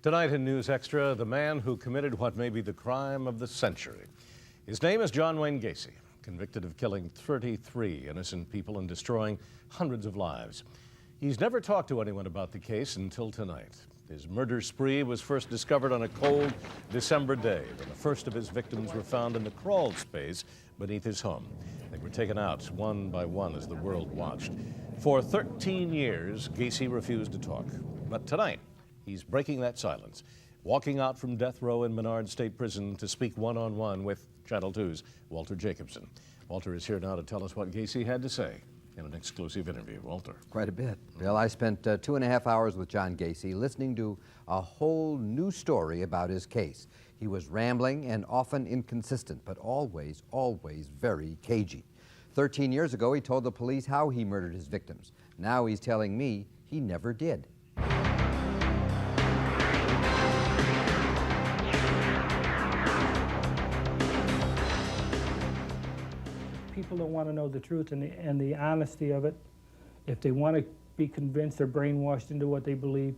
Tonight in News Extra, the man who committed what may be the crime of the century. His name is John Wayne Gacy, convicted of killing 33 innocent people and destroying hundreds of lives. He's never talked to anyone about the case until tonight. His murder spree was first discovered on a cold December day when the first of his victims were found in the crawl space beneath his home. They were taken out one by one as the world watched. For 13 years, Gacy refused to talk. But tonight, he's breaking that silence, walking out from death row in Menard State Prison to speak one-on-one with Channel 2's Walter Jacobson. Walter is here now to tell us what Gacy had to say in an exclusive interview. Walter. Quite a bit. Bill, I spent 2.5 hours with John Gacy listening to a whole new story about his case. He was rambling and often inconsistent, but always very cagey. 13 years ago, he told the police how he murdered his victims. Now he's telling me he never did. People don't want to know the truth and the honesty of it. If they want to be convinced or brainwashed into what they believe,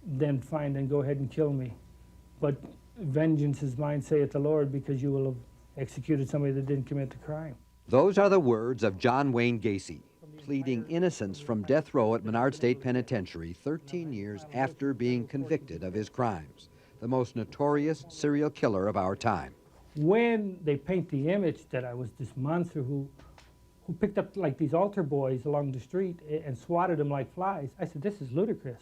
then fine, then go ahead and kill me. But vengeance is mine, saith the Lord, because you will have executed somebody that didn't commit the crime. Those are the words of John Wayne Gacy, pleading innocence from death row at Menard State Penitentiary 13 years after being convicted of his crimes. The most notorious serial killer of our time. When they paint the image that I was this monster who picked up like these altar boys along the street and swatted them like flies, I said, this is ludicrous.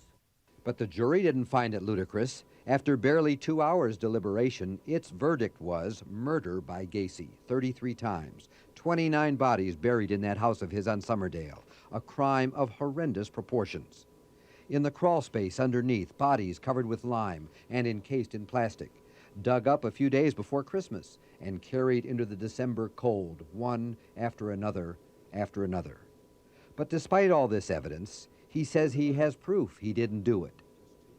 But the jury didn't find it ludicrous. After barely 2 hours deliberation, its verdict was murder by Gacy, 33 times, 29 bodies buried in that house of his on Summerdale, a crime of horrendous proportions. In the crawl space underneath, bodies covered with lime and encased in plastic, dug up a few days before Christmas and carried into the December cold, one after another after another. But despite all this evidence, he says he has proof he didn't do it.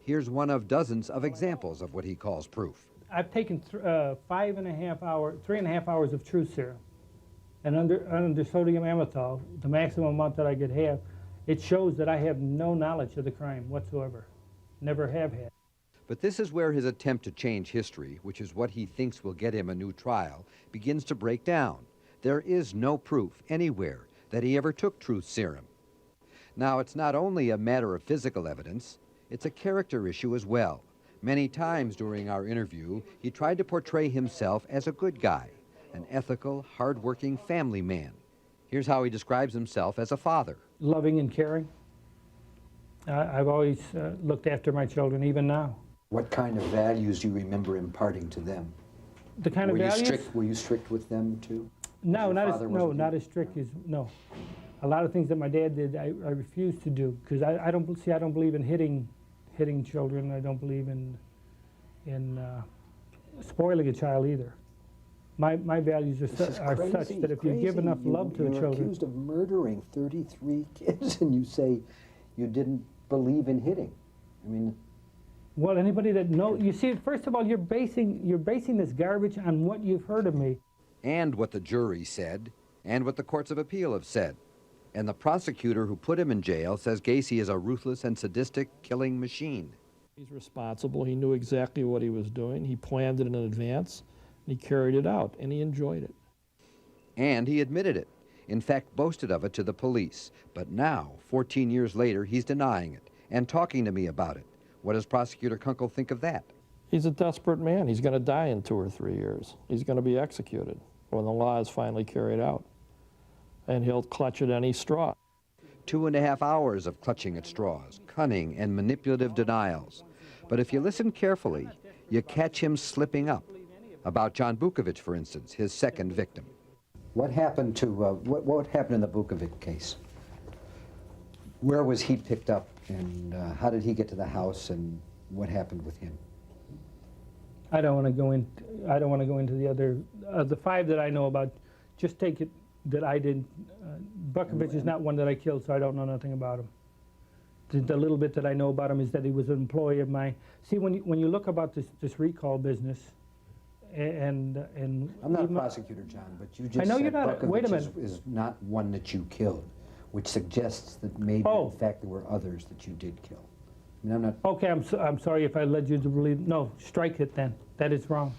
Here's one of dozens of examples of what he calls proof. I've taken 3.5 hours of truth serum, and under sodium amytal, the maximum amount that I could have, it shows that I have no knowledge of the crime whatsoever. Never have had. But this is where his attempt to change history, which is what he thinks will get him a new trial, begins to break down. There is no proof anywhere that he ever took truth serum. Now, it's not only a matter of physical evidence, it's a character issue as well. Many times during our interview, he tried to portray himself as a good guy, an ethical, hard-working family man. Here's how he describes himself as a father. Loving and caring. I've always looked after my children, even now. What kind of values do you remember imparting to them? The kind of values? Were you strict with them too? No, not as strict as, no. A lot of things that my dad did, I refused to do, because I don't believe in hitting children. I don't believe in spoiling a child either. My values are such that if you give enough love to the children. You're accused of murdering 33 kids, and you say you didn't believe in hitting. I mean. Well, anybody that knows, you see, first of all, you're basing this garbage on what you've heard of me. And what the jury said, and what the courts of appeal have said. And the prosecutor who put him in jail says Gacy is a ruthless and sadistic killing machine. He's responsible. He knew exactly what he was doing. He planned it in advance, and he carried it out, and he enjoyed it. And he admitted it. In fact, boasted of it to the police. But now, 14 years later, he's denying it and talking to me about it. What does Prosecutor Kunkel think of that? He's a desperate man. He's going to die in 2 or 3 years. He's going to be executed when the law is finally carried out. And he'll clutch at any straw. 2.5 hours of clutching at straws, cunning and manipulative denials. But if you listen carefully, you catch him slipping up. About John Bukovic, for instance, his second victim. What happened to, what happened in the Bukovic case? Where was he picked up, and how did he get to the house, and what happened with him? I don't want to go into the other, the 5 that I know about. Just take it that I didn't. Bukovic is not one that I killed, so I don't know nothing about him. The little bit that I know about him is that he was an employee of mine. See, when you look about this recall business, and I'm not a prosecutor, John, but you just I know said you're not. Bukovic Wait a minute. is not one that you killed, which suggests that maybe in fact there were others that you did kill. I mean, I'm not. Okay, I'm sorry if I led you to believe. No, strike it then. That is wrong.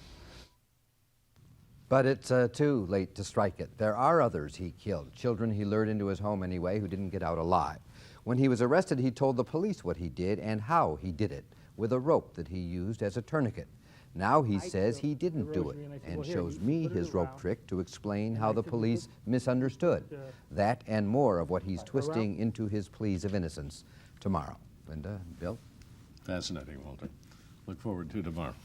But it's too late to strike it. There are others he killed, children he lured into his home anyway, who didn't get out alive. When he was arrested, he told the police what he did and how he did it, with a rope that he used as a tourniquet. Now he says he didn't do it, and shows me his rope trick to explain how the police misunderstood. That and more of what he's twisting into his pleas of innocence tomorrow. Linda, Bill? Fascinating, Walter. Look forward to tomorrow.